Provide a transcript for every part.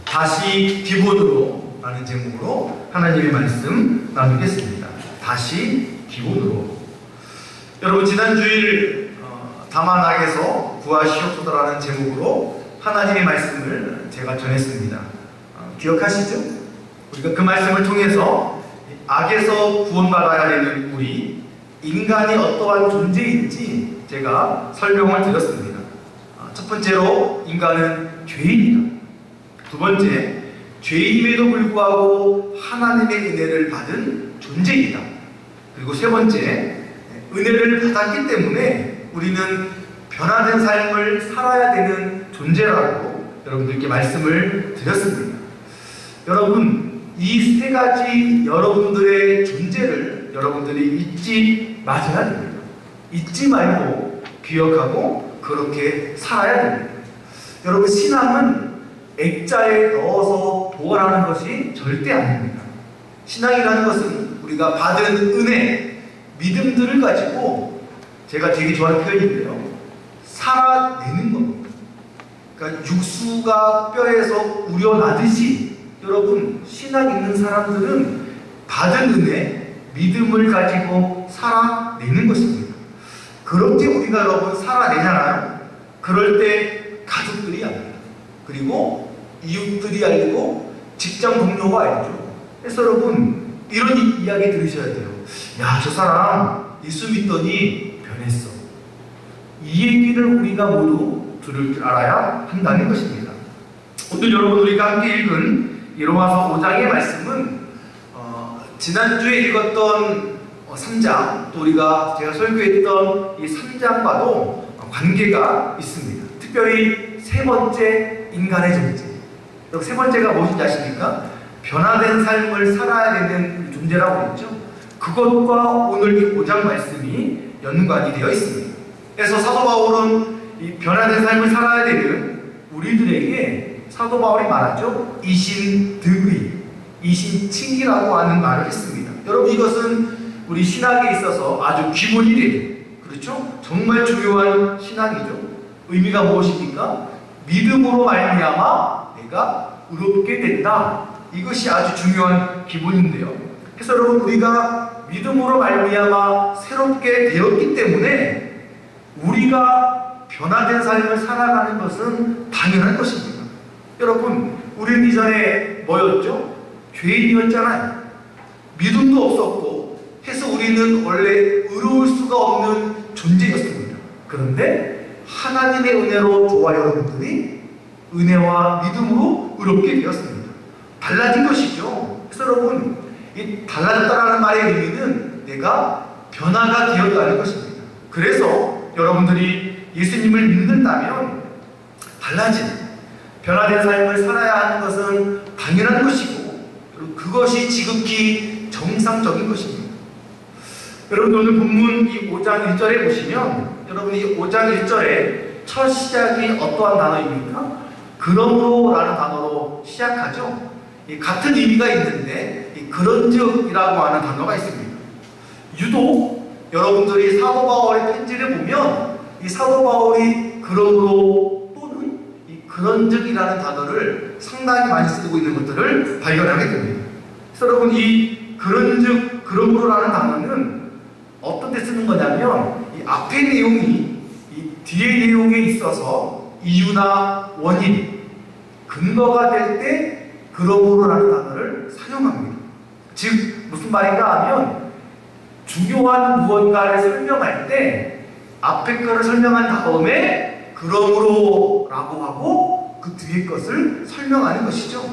다시 기본으로 라는 제목으로 하나님의 말씀 나누겠습니다. 다시 기본으로. 여러분, 지난 주일 다만악에서 구하시옵소서라는 제목으로 하나님의 말씀을 제가 전했습니다. 기억하시죠? 우리가 그 말씀을 통해서 악에서 구원받아야 되는 우리 인간이 어떠한 존재인지 제가 설명을 드렸습니다. 첫 번째로 인간은 죄인이다. 두 번째, 죄인임에도 불구하고 하나님의 은혜를 받은 존재이다. 그리고 세 번째, 은혜를 받았기 때문에 우리는 변화된 삶을 살아야 되는 존재라고 여러분들께 말씀을 드렸습니다. 여러분, 이 세 가지 여러분들의 존재를 여러분들이 잊지 마셔야 됩니다. 잊지 말고 기억하고 그렇게 살아야 됩니다. 여러분, 신앙은 액자에 넣어서 보관하는 것이 절대 아닙니다. 신앙이라는 것은 우리가 받은 은혜, 믿음들을 가지고, 제가 되게 좋아하는 표현인데요, 살아내는 겁니다. 그러니까 육수가 뼈에서 우려나듯이 여러분, 신앙 있는 사람들은 받은 은혜, 믿음을 가지고 살아내는 것입니다. 그렇게 우리가 여러분 살아내잖아요. 그럴 때 가족들이 압니다. 그리고 이웃들이 알고 직장 동료가 알죠. 그래서 여러분, 이런 이야기 들으셔야 돼요. 야, 저 사람 예수 믿더니 변했어. 이 얘기를 우리가 모두 들을 줄 알아야 한다는 것입니다. 오늘 여러분, 우리가 함께 읽은 이 로마서 5장의 말씀은 지난주에 읽었던 3장, 또 제가 설교했던 이 3장과도 관계가 있습니다. 특별히 세 번째, 인간의 존재. 세 번째가 무엇인지 아십니까? 변화된 삶을 살아야 되는 존재라고 했죠. 그것과 오늘 이 5장 말씀이 연관이 되어 있습니다. 그래서 사도 바울은 이 변화된 삶을 살아야 되는 우리들에게 사도 바울이 말하죠. 이신득의, 이신칭이라고 하는 말을 했습니다. 여러분, 이것은 우리 신학에 있어서 아주 기본이 되는, 그렇죠? 정말 중요한 신학이죠. 의미가 무엇입니까? 믿음으로 말미암아 내가 의롭게 된다. 이것이 아주 중요한 기본인데요. 그래서 여러분, 우리가 믿음으로 말미암아 새롭게 되었기 때문에 우리가 변화된 삶을 살아가는 것은 당연한 것입니다. 여러분, 우리는 이전에 뭐였죠? 죄인이었잖아요. 믿음도 없었고 해서 우리는 원래 의로울 수가 없는 존재였습니다. 그런데 하나님의 은혜로 저와 여러분들이 은혜와 믿음으로 의롭게 되었습니다. 달라진 것이죠. 그래서 여러분, 이 달라졌다라는 말의 의미는 내가 변화가 되었다는 것입니다. 그래서 여러분들이 예수님을 믿는다면 달라진, 변화된 삶을 살아야 하는 것은 당연한 것이고, 그리고 그것이 지극히 정상적인 것입니다. 여러분, 오늘 본문 이 5장 1절에 보시면, 여러분, 이 5장 1절에 첫 시작이 어떠한 단어입니까? 그러므로 라는 단어로 시작하죠. 같은 의미가 있는데 이 그런즉이라고 하는 단어가 있습니다. 유독 여러분들이 사도 바울의 편지를 보면 이 사도 바울이 그러므로 또는 이 그런즉이라는 단어를 상당히 많이 쓰고 있는 것들을 발견하게 됩니다. 그래서 여러분, 이 그런즉, 그러므로라는 단어는 어떤 데 쓰는 거냐면 이 앞의 내용이 이 뒤의 내용에 있어서 이유나 원인, 근거가 될 때 그러므로라는 단어를 사용합니다. 즉 무슨 말인가 하면 중요한 무언가를 설명할 때 앞에 거를 설명한 다음에 그러므로라고 하고 그 뒤에 것을 설명하는 것이죠.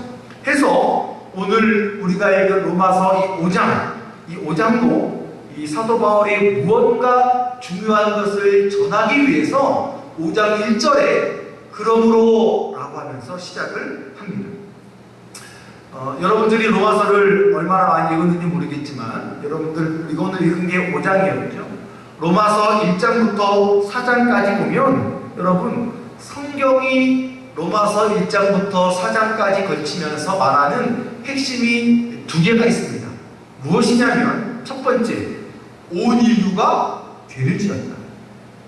해서 오늘 우리가 읽은 로마서 이 5장도 이 사도 바울이 무언가 중요한 것을 전하기 위해서 5장 1절에 그러므로라고 하면서 시작을 합니다. 여러분들이 로마서를 얼마나 많이 읽었는지 모르겠지만, 여러분들 우리가 오늘 읽은 게 5장이었죠. 로마서 1장부터 4장까지 보면 여러분, 성경이 로마서 1장부터 4장까지 걸치면서 말하는 핵심이 두 개가 있습니다. 무엇이냐면, 첫 번째, 온 인류가 죄를 지었다.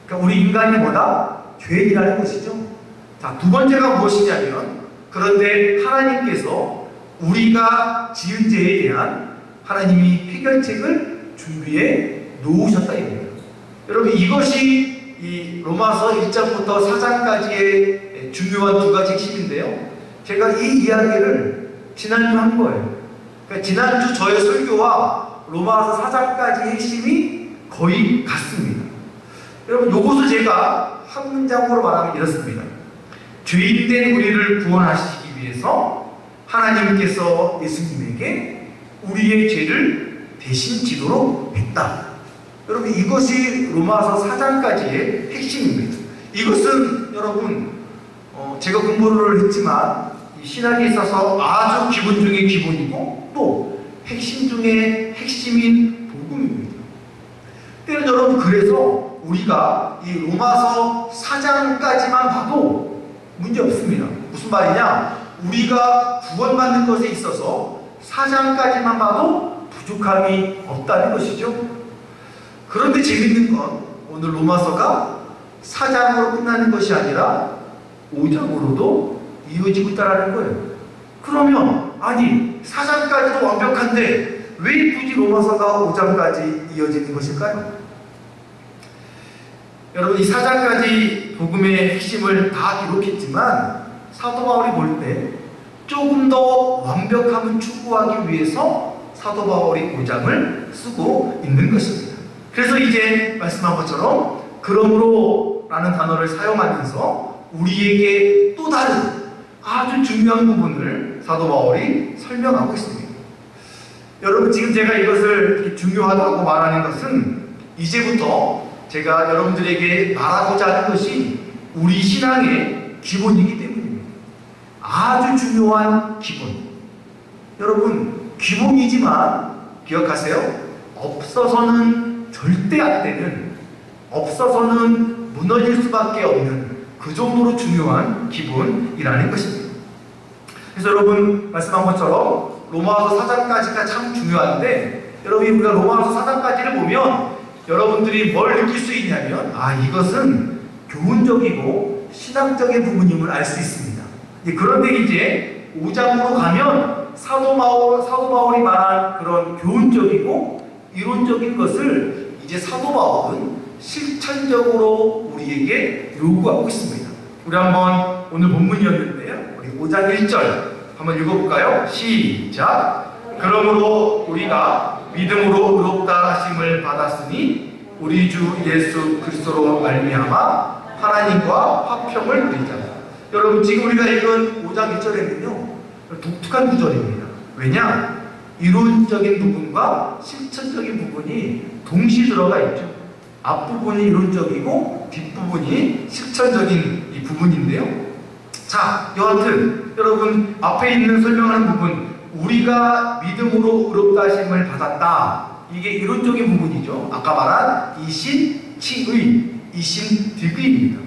그러니까 우리 인간이 뭐다? 죄인이라는 것이죠. 자, 두 번째가 무엇이냐면, 그런데 하나님께서 우리가 지은 죄에 대한 하나님이 해결책을 준비해 놓으셨다 이겁니다. 여러분, 이것이 이 로마서 1장부터 4장까지의 중요한 두 가지 핵심인데요. 제가 이 이야기를 지난주 한 거예요. 그러니까 지난주 저의 설교와 로마서 4장까지의 핵심이 거의 같습니다. 여러분, 요것을 제가 한 문장으로 말하면 이렇습니다. 죄인된 우리를 구원하시기 위해서 하나님께서 예수님에게 우리의 죄를 대신 지도록 했다. 여러분, 이것이 로마서 4장까지의 핵심입니다. 이것은 여러분, 제가 공부를 했지만 이 신학에 있어서 아주 기본 중의 기본이고 또 핵심 중의 핵심인 복음입니다. 때는 여러분, 그래서 우리가 이 로마서 4장까지만 봐도 문제 없습니다. 무슨 말이냐? 우리가 구원받는 것에 있어서 4장까지만 봐도 부족함이 없다는 것이죠. 그런데 재밌는 건 오늘 로마서가 4장으로 끝나는 것이 아니라 5장으로도 이어지고 있다는 거예요. 그러면 아니 4장까지도 완벽한데 왜 굳이 로마서가 5장까지 이어지는 것일까요? 여러분, 이 4장까지 복음의 핵심을 다 기록했지만 사도 바울이 볼 때 조금 더 완벽함을 추구하기 위해서 사도 바울이 5장을 쓰고 있는 것입니다. 그래서 이제 말씀한 것처럼 그러므로 라는 단어를 사용하면서 우리에게 또 다른 아주 중요한 부분을 사도 바울이 설명하고 있습니다. 여러분, 지금 제가 이것을 중요하다고 말하는 것은 이제부터 제가 여러분들에게 말하고자 하는 것이 우리 신앙의 기본이기 때문입니다. 아주 중요한 기본. 여러분, 기본이지만 기억하세요. 없어서는 절대 안 되는, 없어서는 무너질 수밖에 없는 그 정도로 중요한 기본이라는 것입니다. 그래서 여러분, 말씀한 것처럼 로마서 4장까지가 참 중요한데, 여러분, 우리가 로마서 4장까지를 보면 여러분들이 뭘 느낄 수 있냐면, 이것은 교훈적이고 신앙적인 부분임을 알 수 있습니다. 그런데 이제 5장으로 가면 사도 바울이 말한 그런 교훈적이고 이론적인 것을 이제 사도 바울은 실천적으로 우리에게 요구하고 있습니다. 우리 한번 오늘 본문이었는데요. 우리 5장 1절 한번 읽어볼까요? 시작! 그러므로 우리가 믿음으로 의롭다 하심을 받았으니 우리 주 예수 그리스도로 말미암아 하나님과 화평을 누리자. 여러분, 지금 우리가 읽은 5장 1절에는요 독특한 구절입니다. 왜냐? 이론적인 부분과 실천적인 부분이 동시에 들어가 있죠. 앞부분이 이론적이고 뒷부분이 실천적인 이 부분인데요. 자, 여하튼 여러분, 앞에 있는 설명하는 부분, 우리가 믿음으로 의롭다 하심을 받았다, 이게 이론적인 부분이죠. 아까 말한 이신 칭의, 이신 득의입니다.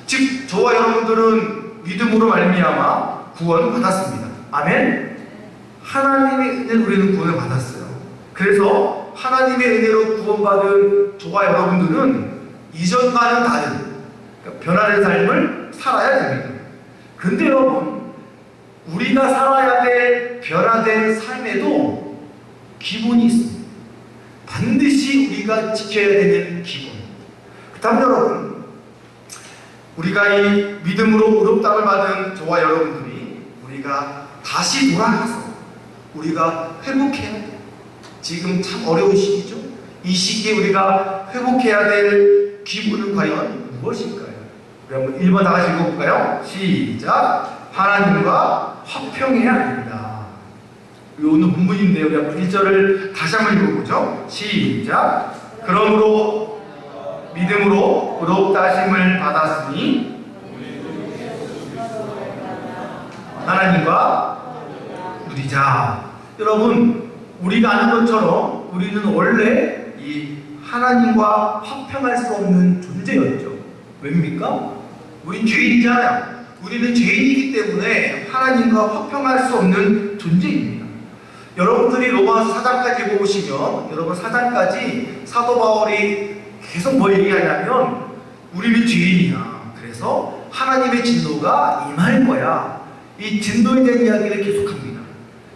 즉, 저와 여러분들은 믿음으로 말미암아 구원 받았습니다. 아멘. 하나님의 은혜로 우리는 구원을 받았어요. 그래서 하나님의 은혜로 구원받은 저와 여러분들은 이전과는 다른, 그러니까 변화된 삶을 살아야 됩니다. 근데 여러분, 우리가 살아야 될 변화된 삶에도 기본이 있습니다. 반드시 우리가 지켜야 되는 기본. 그다음 여러분, 우리가 이 믿음으로 의롭다를 받은 저와 여러분들이 우리가 다시 돌아가서 우리가 회복해야 돼요. 지금 참 어려운 시기죠. 이 시기에 우리가 회복해야 될 기본은 과연 무엇일까요? 우리 한번 1번 다 같이 읽어볼까요? 시작! 하나님과 화평해야 합니다. 오늘 본문인데요. 우리 한번 1절을 다시 한번 읽어보죠. 시작! 그러므로 믿음으로 의롭다 하심을 받았으니 하나님과 누리자. 여러분, 우리가 아는 것처럼 우리는 원래 이 하나님과 화평할 수 없는 존재였죠. 왜입니까? 우린 죄인이잖아요. 우리는 죄인이기 때문에 하나님과 화평할 수 없는 존재입니다. 여러분들이 로마서 4장까지 보시면, 여러분 4장까지 사도 바울이 계속 뭐 얘기하냐면 우리는 죄인이야. 그래서 통해서 하나님의 진노가 임할 거야. 이 진노에 대한 이야기를 계속합니다.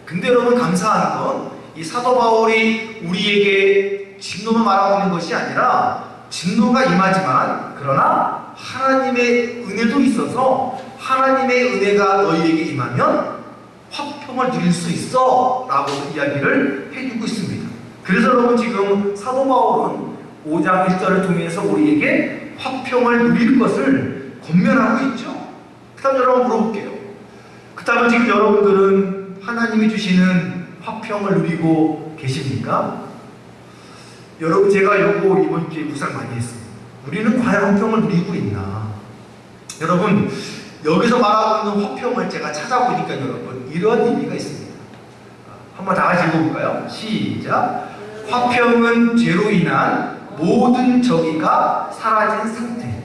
근데 여러분 감사한 건 이 사도 바울이 우리에게 진노만 말하고 있는 것이 아니라 진노가 임하지만 그러나 하나님의 은혜도 있어서 하나님의 은혜가 너희에게 임하면 화평을 누릴 수 있어 라고 이야기를 해주고 있습니다. 그래서 여러분 지금 사도 바울은 5장 1절을 통해서 우리에게 화평을 누릴 것을 권면하고 있죠. 그 다음 여러분 물어볼게요. 그 다음에 지금 여러분들은 하나님이 주시는 화평을 누리고 계십니까? 여러분 제가 이번 주에 묵상 많이 했어요. 우리는 과연 화평을 누리고 있나? 여러분 여기서 말하고 있는 화평을 제가 찾아보니까 여러분 이런 의미가 있습니다. 한번 다 같이 읽어볼까요? 시작. 화평은 죄로 인한 모든 정의가 사라진 상태,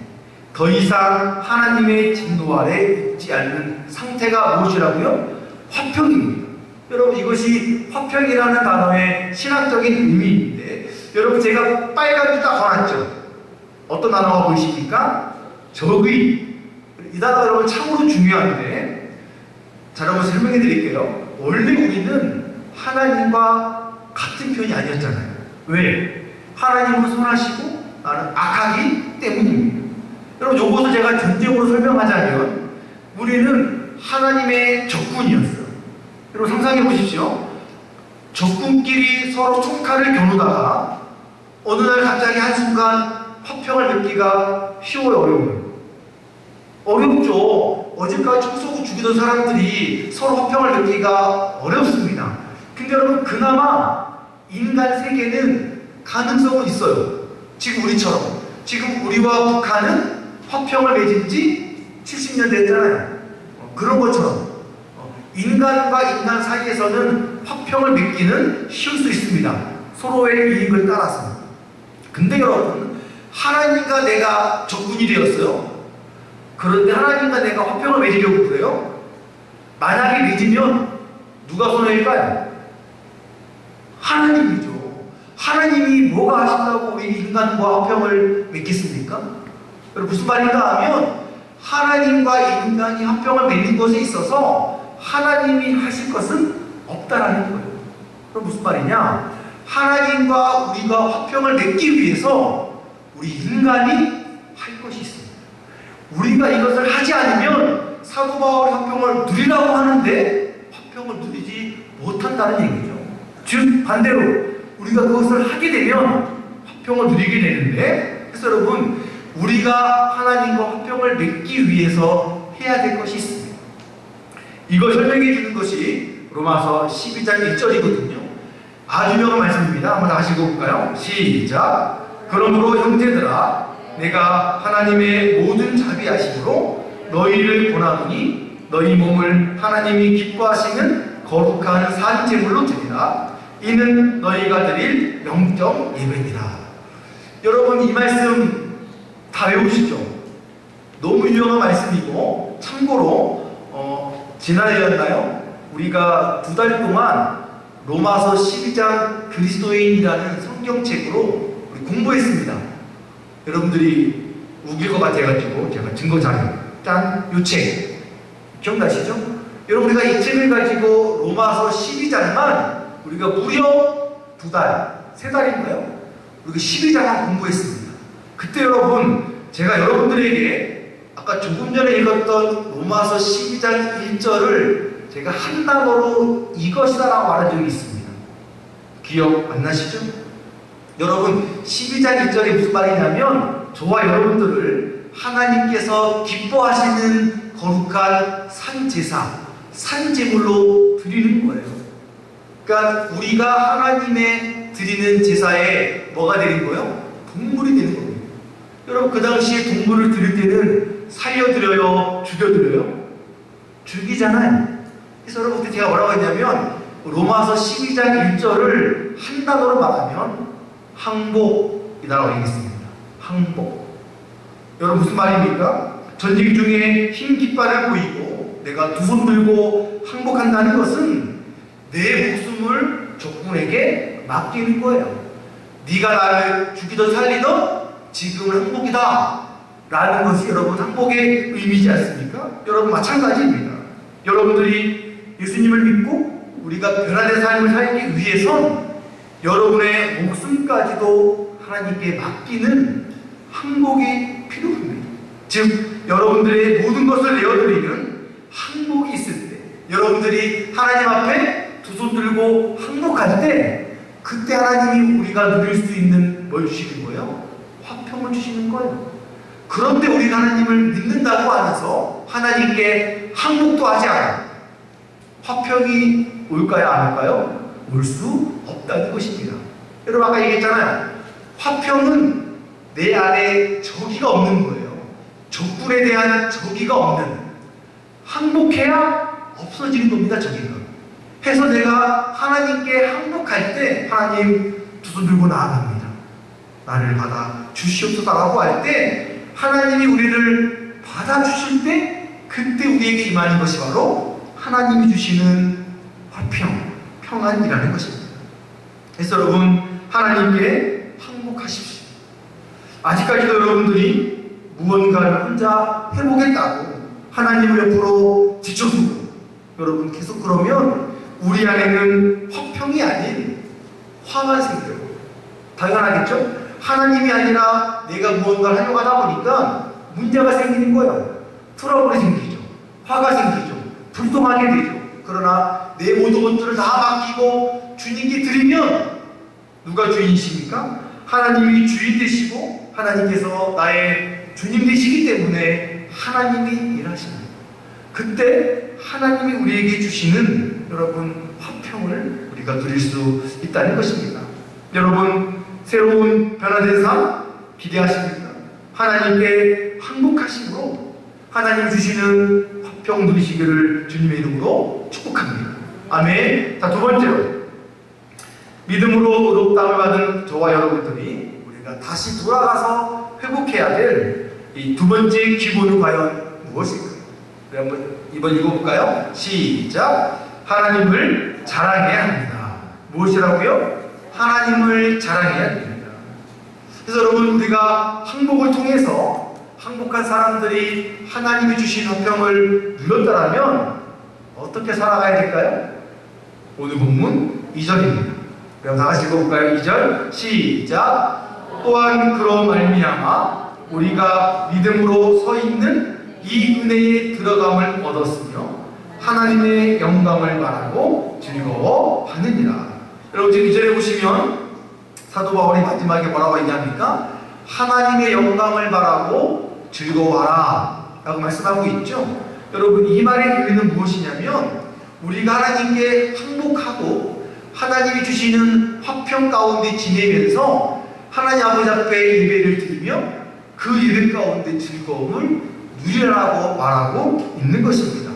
더 이상 하나님의 진노 아래 있지 않는 상태가 무엇이라고요? 화평입니다. 여러분 이것이 화평이라는 단어의 신학적인 의미인데 여러분 제가 빨간 줄 딱 걸었죠. 어떤 단어가 보이십니까? 적의. 이 단어 여러분 참으로 중요한데 자 여러분 설명해 드릴게요. 원래 우리는 하나님과 같은 편이 아니었잖아요. 왜? 하나님은 선하시고 나는 악하기 때문입니다. 여러분 이것을 제가 전적으로 설명하자면 우리는 하나님의 적군이었어요. 여러분 상상해 보십시오. 적군끼리 서로 총칼을 겨누다가 어느 날 갑자기 한순간 화평을 맺기가 쉬워요, 어려워요? 어렵죠. 어제까지 총 쏘고 죽이던 사람들이 서로 화평을 맺기가 어렵습니다. 근데 여러분 그나마 인간 세계는 가능성은 있어요. 지금 우리처럼. 지금 우리와 북한은 화평을 맺은 지 70년 됐잖아요. 그런 것처럼 인간과 인간 사이에서는 화평을 맺기는 쉬울 수 있습니다. 서로의 이익을 따라서. 근데 여러분 하나님과 내가 적군이 되었어요. 그런데 하나님과 내가 화평을 맺으려고 그래요? 만약에 맺으면 누가 손해일까요? 하나님이죠. 하나님이 뭐가 하신다고 우리 인간과 화평을 맺겠습니까? 여러분 무슨 말인가 하면 하나님과 인간이 화평을 맺는 것에 있어서 하나님이 하실 것은 없다라는 거예요. 그럼 무슨 말이냐? 하나님과 우리가 화평을 맺기 위해서 우리 인간이 할 것이 있습니다. 우리가 이것을 하지 않으면 사도 바울이 화평을 누리라고 하는데 화평을 누리지 못한다는 얘기죠. 즉 반대로 우리가 그것을 하게 되면 화평을 누리게 되는데 그래서 여러분 우리가 하나님과 화평을 맺기 위해서 해야 될 것이 있습니다. 이걸 설명해 주는 것이 로마서 12장 1절이거든요. 아주 유명한 말씀입니다. 한번 다시 읽어볼까요? 시작. 그러므로 형제들아 내가 하나님의 모든 자비하심으로 너희를 권하노니 너희 몸을 하나님이 기뻐하시는 거룩한 산 제물로 드리라. 이는 너희가 드릴 영적 예배니라. 여러분 이 말씀 다 외우시죠? 너무 유명한 말씀이고 참고로 지난해였나요? 우리가 2달 동안 로마서 12장 그리스도인이라는 성경책으로 우리 공부했습니다. 여러분들이 우길 것 같아가지고 제가 증거 자료 짠! 요 책 기억나시죠? 여러분 우리가 이 책을 가지고 로마서 12장만 우리가 무려 2달, 3달인가요? 우리가 12장만 공부했습니다. 그때 여러분 제가 여러분들에게 아까 조금 전에 읽었던 로마서 12장 1절을 제가 한 단어로 이것이다 라고 말한 적이 있습니다. 기억 안 나시죠? 여러분 12장 1절이 무슨 말이냐면 저와 여러분들을 하나님께서 기뻐하시는 거룩한 산제사, 산제물로 드리는 거예요. 그러니까 우리가 하나님의 드리는 제사에 뭐가 되는 거예요? 동물이 되는 겁니다. 여러분 그 당시에 동물을 드릴 때는 살려드려요? 죽여드려요? 죽이잖아요. 그래서 여러분 그때 제가 뭐라고 했냐면 로마서 12장 1절을 한 단어로 말하면 항복이라고 얘기했습니다. 항복. 여러분 무슨 말입니까? 전쟁 중에 흰 깃발을 보이고 내가 두 손 들고 항복한다는 것은 내 목숨을 적군에게 맡기는 거예요. 네가 나를 죽이든 살리든 지금은 항복이다 라는 것이 여러분 항복의 의미지 않습니까? 여러분 마찬가지입니다. 여러분들이 예수님을 믿고 우리가 변화된 삶을 살기 위해선 여러분의 목숨까지도 하나님께 맡기는 항복이 필요합니다. 즉 여러분들의 모든 것을 내어드리는 항복이 있을 때, 여러분들이 하나님 앞에 두 손 들고 항복할 때, 그때 하나님이 우리가 누릴 수 있는 뭘 주시는 거예요? 화평을 주시는 거예요. 그런데 우리가 하나님을 믿는다고 하면서 하나님께 항복도 하지 않아요. 화평이 올까요? 안 올까요? 올 수 없다는 것입니다. 여러분 아까 얘기했잖아요. 화평은 내 안에 적이가 없는 거예요. 적군에 대한 적이가 없는, 항복해야 없어지는 겁니다. 적이가. 해서 내가 하나님께 항복할 때 하나님 두 손 들고 나아갑니다. 나를 받아 주시옵소서라고 할 때 하나님이 우리를 받아주실 때 그때 우리에게 임하는 것이 바로 하나님이 주시는 화평, 평안이라는 것입니다. 그래서 여러분 하나님께 항복하십시오. 아직까지도 여러분들이 무언가를 혼자 해보겠다고 하나님을 옆으로 지쳐두고 여러분 계속 그러면 우리 안에는 화평이 아닌 화가 생겨요. 당연하겠죠? 하나님이 아니라 내가 무언가를 하려고 하다 보니까 문제가 생기는 거예요. 트러블이 생기죠. 화가 생기죠. 불통하게 되죠. 그러나 내 모든 것들을 다 맡기고 주님께 드리면 누가 주인이십니까? 하나님이 주인 되시고 하나님께서 나의 주님 되시기 때문에 하나님이 일하십니다. 그때 하나님이 우리에게 주시는 여러분 화평을 우리가 누릴 수 있다는 것입니다. 여러분 새로운 변화된 삶 기대하십니까? 하나님께 항복하심으로 하나님 주시는 화평 누리시기를 주님의 이름으로 축복합니다. 아멘. 자, 두 번째로 믿음으로 의롭다함을 받은 저와 여러분들이 우리가 다시 돌아가서 회복해야 될 이 두 번째 기본은 과연 무엇일까요? 우리 한번 이번 읽어볼까요? 시작. 하나님을 자랑해야 합니다. 무엇이라고요? 하나님을 자랑해야 됩니다. 그래서 여러분 우리가 항복을 통해서 항복한 사람들이 하나님이 주신 화평을 누렸다면 어떻게 살아가야 될까요? 오늘 본문 2절입니다. 그럼 다 같이 읽어볼까요? 2절 시작. 또한 그로 말미암아 우리가 믿음으로 서 있는 이 은혜에 들어감을 얻었으며 하나님의 영광을 말하고 즐거워하느니라. 여러분 지금 2절에 보시면 사도 바울이 마지막에 뭐라고 얘기합니까? 하나님의 영광을 말하고 즐거워하라 라고 말씀하고 있죠. 여러분 이 말의 의미는 무엇이냐면 우리가 하나님께 항복하고 하나님이 주시는 화평 가운데 지내면서 하나님 아버지 앞에 예배를 드리며 그 예배 가운데 즐거움을 누리라고 말하고 있는 것입니다.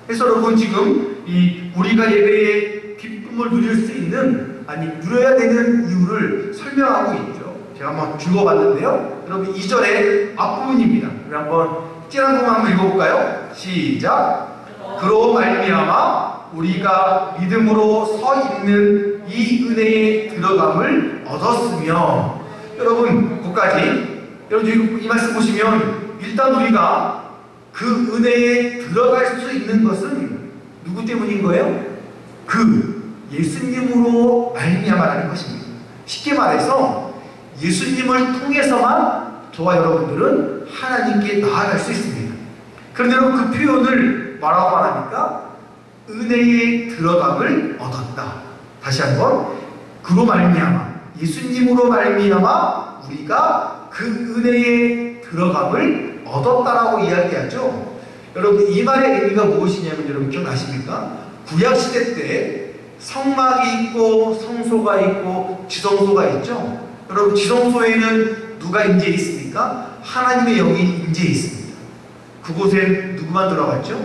그래서 여러분 지금 이 우리가 예배의 기쁨을 누릴 수 있는 누려야 되는 이유를 설명하고 있죠. 제가 한번 읽어봤는데요. 여러분 2절의 앞부분입니다. 우리 한번 찌란 부분 한번 읽어볼까요? 시작. 그로 말미암아 우리가 믿음으로 서 있는 이 은혜에 들어감을 얻었으며. 여러분 거기까지 여러분 이 말씀 보시면 일단 우리가 그 은혜에 들어갈 수 있는 것은 누구 때문인 거예요? 그 예수님으로 말미암아라는 것입니다. 쉽게 말해서 예수님을 통해서만 저와 여러분들은 하나님께 나아갈 수 있습니다. 그런데 여러분 그 표현을 뭐라고 말합니까? 은혜에 들어감을 얻었다. 다시 한번 그로 말미암아 예수님으로 말미암아 우리가 그 은혜에 들어감을 얻었다라고 이야기하죠. 여러분 이 말의 의미가 무엇이냐면 여러분 기억나십니까? 구약시대 때 성막이 있고 성소가 있고 지성소가 있죠. 여러분 지성소에는 누가 임재해 있습니까? 하나님의 영이 임재해 있습니다. 그곳엔 누구만 들어갔죠?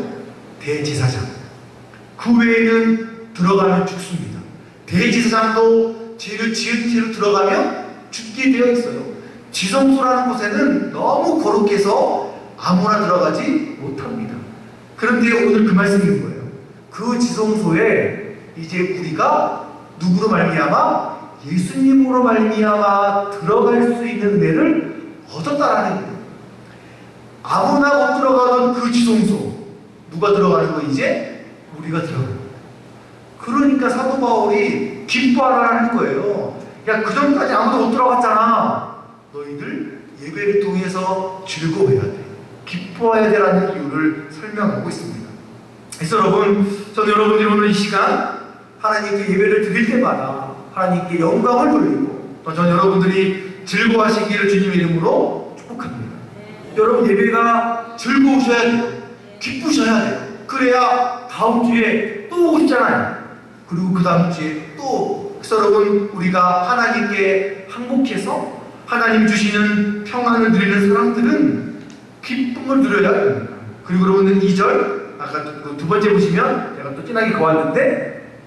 대제사장. 그 외에는 들어가면 죽습니다. 대제사장도 죄를 지은 채로 들어가면 죽게 되어 있어요. 지성소라는 곳에는 너무 거룩해서 아무나 들어가지 못합니다. 그런데 오늘 그 말씀인 거예요. 그 지성소에 이제 우리가 누구로 말미암아? 예수님으로 말미암아 들어갈 수 있는 은혜를 얻었다라는 거예요. 아무나 못 들어가던 그 지성소 누가 들어가는 거 이제 우리가 들어가는 거예요. 그러니까 사도 바울이 기뻐하라는 거예요. 야, 그 전까지 아무도 못 들어갔잖아. 너희들 예배를 통해서 즐거워해야 돼. 기뻐해야 되라는 이유를 설명하고 있습니다. 그래서 여러분, 저는 여러분들이 오늘 이 시간 하나님께 예배를 드릴 때마다 하나님께 영광을 돌리고 또 저는 여러분들이 즐거워하시기를 주님의 이름으로 축복합니다. 여러분, 예배가 즐거우셔야 돼요. 기쁘셔야 돼요. 그래야 다음 주에 또 오고 싶잖아요. 그리고 그 다음 주에 또. 그래서 여러분, 우리가 하나님께 항복해서 하나님이 주시는 평안을 누리는 사람들은 기쁨을 누려야 됩니다. 그리고 여러분은 2절, 아까 두 번째 보시면 제가 또 진하게 그었는데,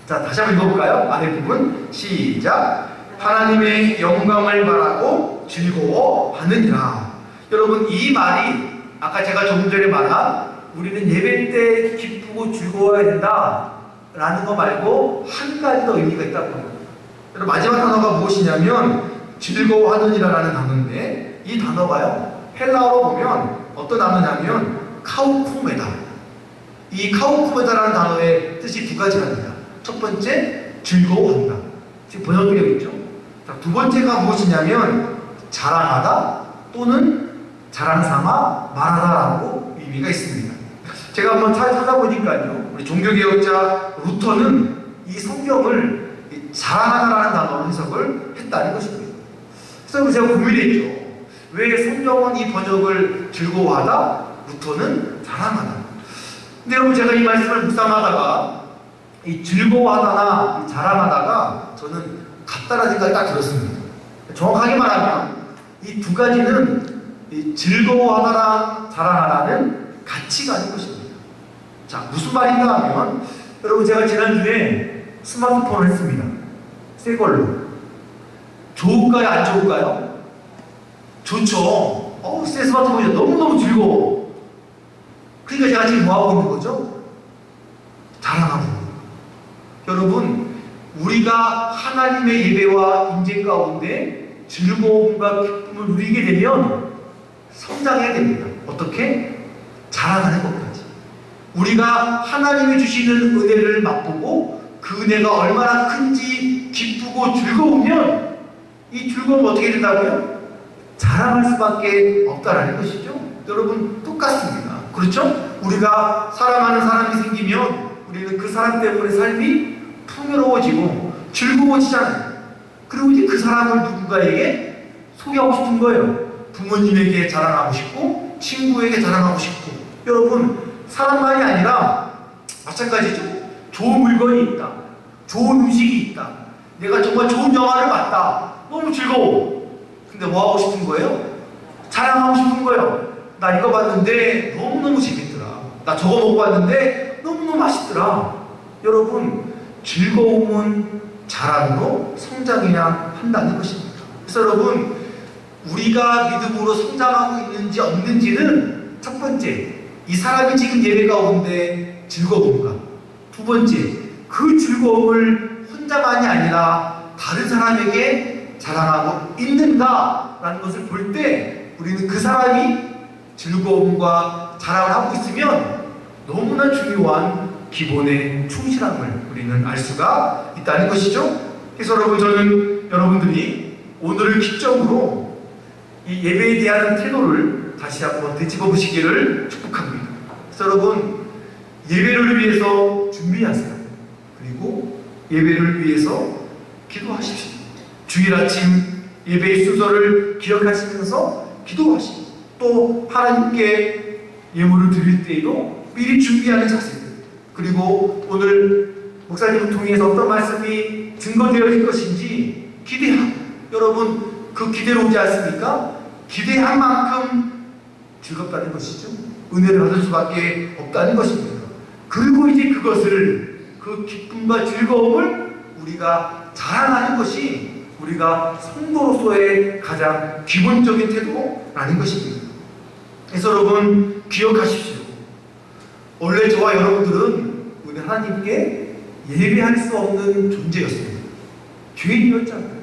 자, 다시 한번 읽어볼까요? 아래 부분 시작. 하나님의 영광을 바라고 즐거워하느니라. 여러분, 이 말이 아까 제가 조금 전에 말한 우리는 예배 때 기쁘고 즐거워야 된다 라는 거 말고 한 가지 더 의미가 있다고 합니다. 여러분, 마지막 단어가 무엇이냐면 즐거워하느니라라는 단어인데, 이 단어가요 헬라어로 보면 어떤 단어냐면 카우쿠메다. 이 카우쿠메다라는 단어의 뜻이 두 가지랍니다. 첫 번째, 즐거워한다. 지금 번역되어 있죠. 자, 두 번째가 무엇이냐면 자랑하다 또는 자랑삼아 말하다라고 의미가 있습니다. 제가 한번 찾아보니까요, 우리 종교개혁자 루터는 이 성경을 자랑하다라는 단어로 해석을 했다는 것입니다. 그래서 제가 고민했죠. 왜 성경은 이 번역을 즐거워하다, 루터는 자랑하다. 근데 여러분, 제가 이 말씀을 묵상하다가 이 즐거워하다나 이 자랑하다가 저는 같다라는 생각이 딱 들었습니다. 정확하게 말하면 이 두 가지는 이 즐거워하다랑 자랑하다는 같이가 아닌 것입니다. 자, 무슨 말인가 하면, 여러분, 제가 지난주에 스마트폰을 했습니다. 새 걸로. 좋을까요? 안 좋을까요? 좋죠. 새 스마트폰이 너무너무 즐거워. 그러니까 제가 지금 뭐하고 있는 거죠? 자랑하고 있는 거예요. 여러분, 우리가 하나님의 예배와 임재 가운데 즐거움과 기쁨을 누리게 되면 성장해야 됩니다. 어떻게? 자랑하는 것까지. 우리가 하나님이 주시는 은혜를 맛보고 그 은혜가 얼마나 큰지 기쁘고 즐거우면 이 즐거움은 어떻게 된다고요? 자랑할 수밖에 없다라는 것이죠. 여러분, 똑같습니다. 그렇죠? 우리가 사랑하는 사람이 생기면 우리는 그 사람 때문에 삶이 풍요로워지고 즐거워지잖아요. 그리고 이제 그 사람을 누군가에게 소개하고 싶은 거예요. 부모님에게 자랑하고 싶고 친구에게 자랑하고 싶고. 여러분, 사람만이 아니라 마찬가지죠. 좋은 물건이 있다, 좋은 음식이 있다, 내가 정말 좋은 영화를 봤다, 너무 즐거워. 근데 뭐 하고 싶은 거예요? 자랑하고 싶은 거예요. 나 이거 봤는데 너무너무 재밌더라, 나 저거 먹어봤는데 너무너무 맛있더라. 여러분, 즐거움은 자랑으로 성장해야 한다는 것입니다. 그래서 여러분, 우리가 믿음으로 성장하고 있는지 없는지는 첫 번째, 이 사람이 지금 예배 가운데 즐거운가? 두 번째, 그 즐거움을 혼자만이 아니라 다른 사람에게 자랑하고 있는가라는 것을 볼 때 우리는 그 사람이 즐거움과 자랑을 하고 있으면 너무나 중요한 기본의 충실함을 우리는 알 수가 있다는 것이죠. 그래서 여러분, 저는 여러분들이 오늘을 기점으로 이 예배에 대한 태도를 다시 한번 되짚어 보시기를 축복합니다. 그래서 여러분, 예배를 위해서 준비하세요. 그리고 예배를 위해서 기도하십시오. 주일 아침 예배의 순서를 기억하시면서 기도하시고, 또 하나님께 예물을 드릴 때에도 미리 준비하는 자세들, 그리고 오늘 목사님을 통해서 어떤 말씀이 증거되어질 것인지 기대하고, 여러분, 그 기대로 오지 않습니까? 기대한 만큼 즐겁다는 것이죠. 은혜를 받을 수밖에 없다는 것입니다. 그리고 이제 그것을, 그 기쁨과 즐거움을 우리가 자랑하는 것이 우리가 성도로서의 가장 기본적인 태도라는 것입니다. 그래서 여러분, 기억하십시오. 원래 저와 여러분들은 우리 하나님께 예배할 수 없는 존재였습니다. 죄인이었잖아요.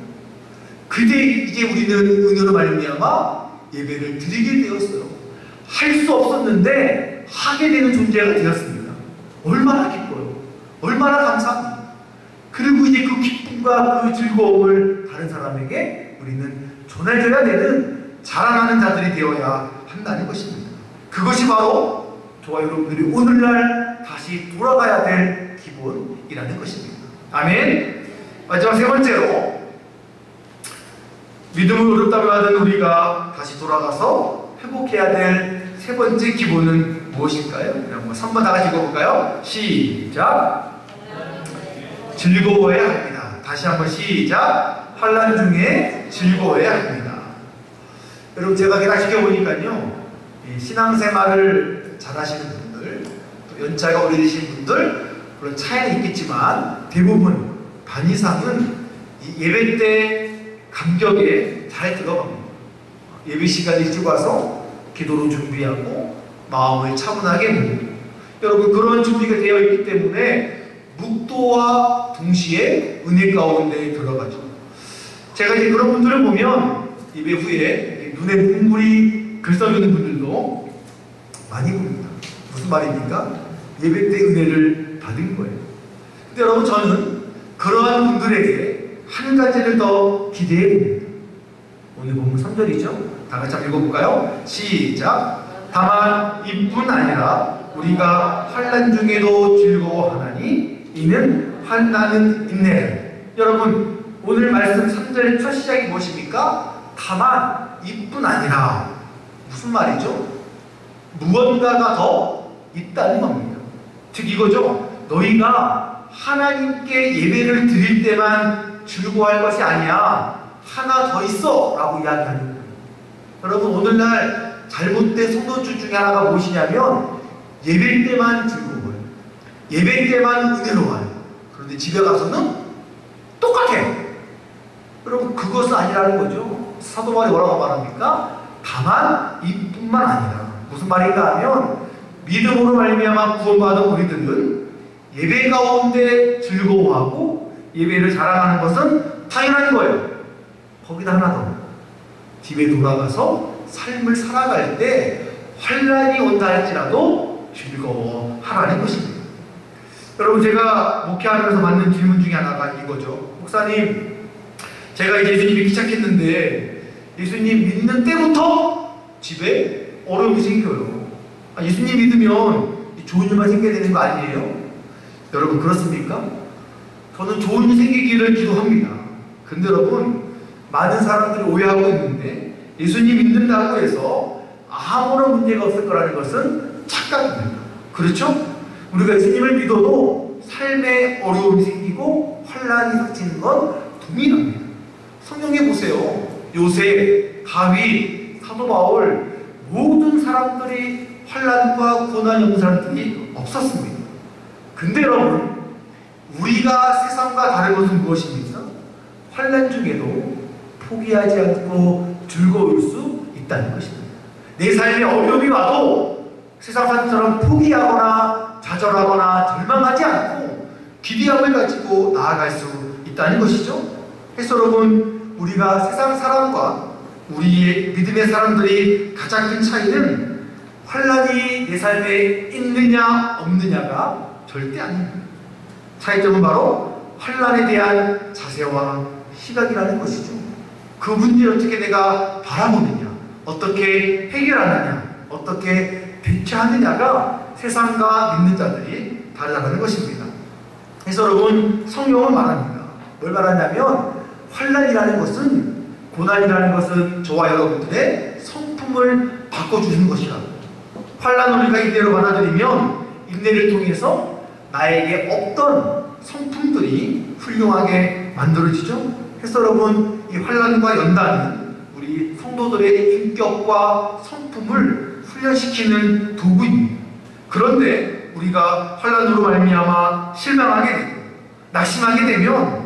그때 이제 우리는 은혜로 말미암아 예배를 드리게 되었어요. 할 수 없었는데 하게 되는 존재가 되었습니다. 얼마나 기뻐요. 얼마나 감사합니다. 그리고 이제 그 기쁨과 그 즐거움을 다른 사람에게 우리는 전해줘야 되는 자랑하는 자들이 되어야 한다는 것입니다. 그것이 바로 저와 여러분들이 오늘날 다시 돌아가야 될 기본이라는 것입니다. 아멘. 마지막 세 번째로, 믿음을 어렵다고 하던 우리가 다시 돌아가서 회복해야 될 세 번째 기본은 무엇일까요? 한번 3번 다 같이 읽어볼까요? 시작. 즐거워해야 합니다. 다시 한번 시작. 환난 중에 즐거워해야 합니다. 여러분, 제가 딱 지켜보니까요, 신앙생활을 잘하시는 분들, 또 연차가 오래되신 분들, 물론 차이는 있겠지만 대부분 반 이상은 이 예배 때 감격에 잘 들어갑니다. 예배 시간에 일찍 와서 기도로 준비하고 마음을 차분하게 묵고, 여러분 그런 준비가 되어 있기 때문에 묵도와 동시에 은혜 가운데 들어가죠. 제가 이제 그런 분들을 보면 예배 후에 눈에 눈물이 글썽이는 분들도 많이 봅니다. 무슨 말입니까? 예배 때 은혜를 받은 거예요. 근데 여러분, 저는 그러한 분들에게 한 가지를 더 기대해 봅니다. 오늘 본문 3절이죠. 다 같이 한번 읽어볼까요? 시작. 다만 이뿐 아니라 우리가 환난 중에도 즐거워하나니 이는 환난은 인내를. 여러분, 오늘 말씀 3절의 첫 시작이 무엇입니까? 다만 이뿐 아니라. 무슨 말이죠? 무언가가 더 있다는 겁니다. 즉 이거죠. 너희가 하나님께 예배를 드릴 때만 즐거워할 것이 아니야, 하나 더 있어 라고 이야기하는 거예요. 여러분, 오늘날 잘못된 성도주 중에 하나가 무엇이냐면 예배 때만 즐거워요. 예배 때만 은혜로워요. 그런데 집에 가서는 똑같아. 여러분, 그것은 아니라는 거죠. 사도 바울이 뭐라고 말합니까? 다만 이뿐만 아니라. 무슨 말인가 하면 믿음으로 말미암아 구원받은 우리들은 예배 가운데 즐거워하고 예배를 자랑하는 것은 당연한 거예요. 거기다 하나 더, 집에 돌아가서 삶을 살아갈 때 환난이 온다 할지라도 즐거워하라는 것입니다. 여러분, 제가 목회하면서 받는 질문 중에 하나가 이거죠. 목사님, 제가 이제 예수님 믿기 시작했는데 예수님 믿는 때부터 집에 어려움이 생겨요. 예수님 믿으면 좋은 일만 생겨야 되는 거 아니에요? 여러분, 그렇습니까? 저는 좋은 일 생기기를 기도합니다. 근데 여러분, 많은 사람들이 오해하고 있는데 예수님 믿는다고 해서 아무런 문제가 없을 거라는 것은 착각입니다. 그렇죠? 우리가 예수님을 믿어도 삶에 어려움이 생기고 환난이 닥치는 건 동일합니다. 성경에 보세요. 요새, 다윗, 사도 바울, 모든 사람들이 환난과 고난이 없는 사람들이 없었습니다. 근데 여러분, 우리가 세상과 다른 것은 무엇입니까? 환난 중에도 포기하지 않고 즐거울 수 있다는 것입니다. 내 삶에 어려움이 와도 세상 사람처럼 포기하거나 좌절하거나 절망하지 않고 기대함을 가지고 나아갈 수 있다는 것이죠. 그래서 여러분, 우리가 세상 사람과 우리의 믿음의 사람들이 가장 큰 차이는 환난이 내 삶에 있느냐 없느냐가 절대 아닙니다. 차이점은 바로 환난에 대한 자세와 시각이라는 것이죠. 그 문제를 어떻게 내가 바라보느냐, 어떻게 해결하느냐, 어떻게 대처하느냐가 세상과 믿는 자들이 다르다는 것입니다. 그래서 여러분, 성경은 말합니다. 뭘 말하냐면 환난이라는 것은, 고난이라는 것은 저와 여러분들의 성품을 바꿔주는 것이라. 환난을 우리가 인내로 받아들이면 인내를 통해서 나에게 어떤 성품들이 훌륭하게 만들어지죠. 그래서 여러분, 이 환난과 연단은 우리 성도들의 인격과 성품을 훈련시키는 도구입니다. 그런데 우리가 환난으로 말미암아 실망하게 되고 낙심하게 되면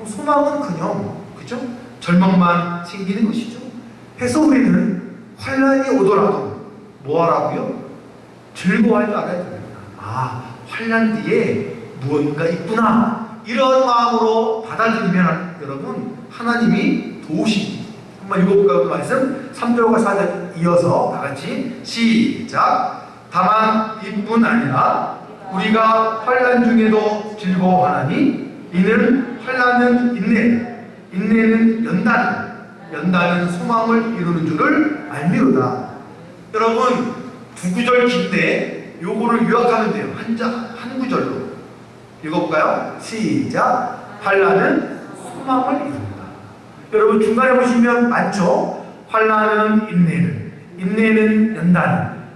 소망은커녕, 그죠? 절망만 생기는 것이죠. 그래서 우리는 환난이 오더라도 뭐 하라고요? 즐거워할 줄 알아야 됩니다. 환난 뒤에 무언가 있구나, 이런 마음으로 받아들이면 여러분, 하나님이 도우십니다. 한번 읽어볼까요? 그 말씀 3절과 4절 이어서 다 같이 시작. 다만 이뿐 아니라 우리가 환난 중에도 즐거워하나니 이는 환난은 인내, 인내는 연단은 소망을 이루는 줄을 알미로다. 여러분 두 구절 긴데 요거를 요약하면 돼요. 한 구절로 읽어볼까요? 시작. 환난은 소망을 이룬다. 여러분 중간에 보시면 많죠? 환난은 인내는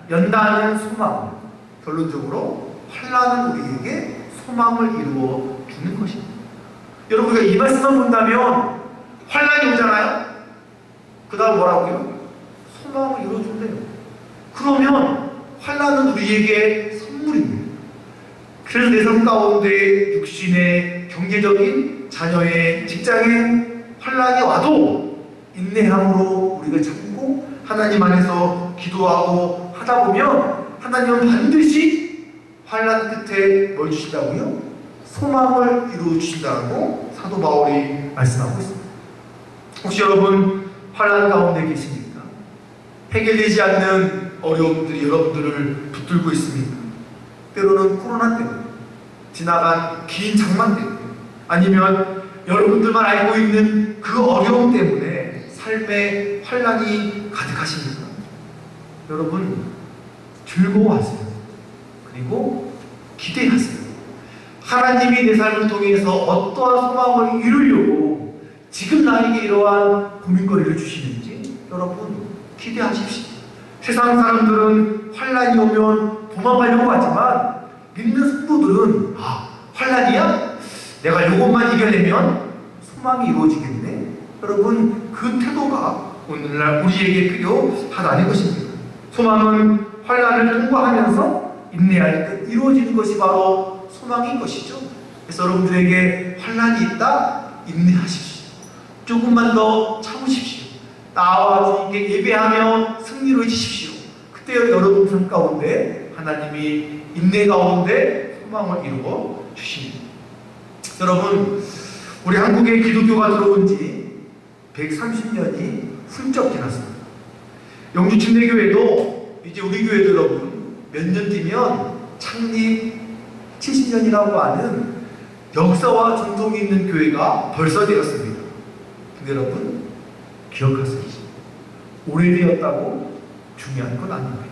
연단은 소망. 결론적으로 환난은 우리에게 소망을 이루어 주는 것입니다. 여러분 우리가 이 말씀만 본다면 환난이 오잖아요? 그 다음 뭐라고요? 소망을 이루어준대요. 그러면 환난은 우리에게 선물입니다. 그래서 내 삶 가운데 육신의, 경제적인, 자녀의, 직장에 환난이 와도 인내함으로 우리가 참고 하나님 안에서 기도하고 하다 보면 하나님은 반드시 환난 끝에 뭘 주신다고요? 소망을 이루어 주신다고 사도 바울이 말씀하고 있습니다. 혹시 여러분 환난 가운데 계십니까? 해결되지 않는 어려움들이 여러분들을 붙들고 있습니까? 때로는 코로나 때문에, 지나간 긴 장마 때문에, 아니면 여러분들만 알고 있는 그 어려움 때문에 삶에 환난이 가득하십니까? 여러분 즐거워하세요. 그리고 기대하세요. 하나님이 내 삶을 통해서 어떠한 소망을 이루려고 지금 나에게 이러한 고민거리를 주시는지 여러분 기대하십시오. 세상 사람들은 환난이 오면 도망가려고 하지만 믿는 성도들은 환난이야? 내가 이것만 이겨내면 소망이 이루어지겠네. 여러분 그 태도가 오늘날 우리에게 필요하다는 것입니다. 소망은 환난을 통과하면서 인내할 때 이루어지는 것이 바로 소망인 것이죠. 그래서 여러분들에게 환난이 있다, 인내하십시오. 조금만 더 참으십시오. 나와 주님께 예배하며 승리로해주십시오. 그때 여러분 삶 가운데 하나님이 인내 가운데 소망을 이루어 주십니다. 여러분 우리 한국에 기독교가 들어온 지 130년이 훌쩍 지났습니다. 영주 침례교회도 이제 우리 교회도 여러분 몇 년 뒤면 창립 70년이라고 하는 역사와 전통이 있는 교회가 벌써 되었습니다. 근데 여러분 기억하세요. 오래되었다고 중요한 건 아닙니다.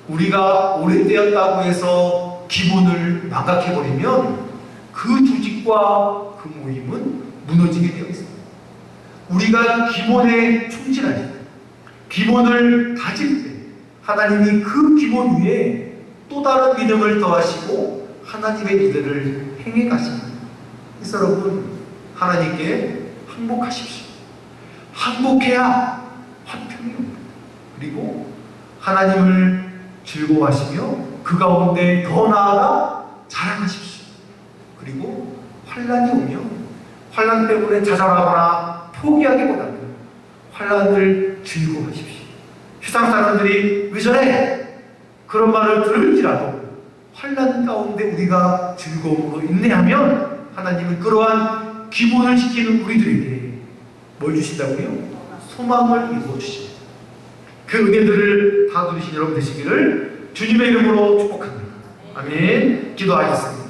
우리가 오래되었다고 해서 기본을 망각해버리면 그 조직과 그 모임은 무너지게 되어 있습니다. 우리가 기본에 충실할 때, 기본을 다질 때 하나님이 그 기본 위에 또 다른 믿음을 더하시고 하나님의 일들을 행해 가십니다. 그래서 여러분 하나님께 항복하십시오. 항복해야 화평이 옵니다. 그리고 하나님을 즐거워하시며 그 가운데 더 나아가 자랑하십시오. 그리고 환난이 오면 환난 때문에 자살하거나 포기하기보다는 환난을 즐거워하십시오. 세상 사람들이 왜 저래? 그런 말을 들을지라도 환난 가운데 우리가 즐거움으로 인내하면 하나님은 그러한 기본을 지키는 우리들에게 뭘 주신다고요? 소망을 이루어 주십니다. 그 은혜들을 다 누리신 여러분 되시기를 주님의 이름으로 축복합니다. 아멘. 기도하겠습니다.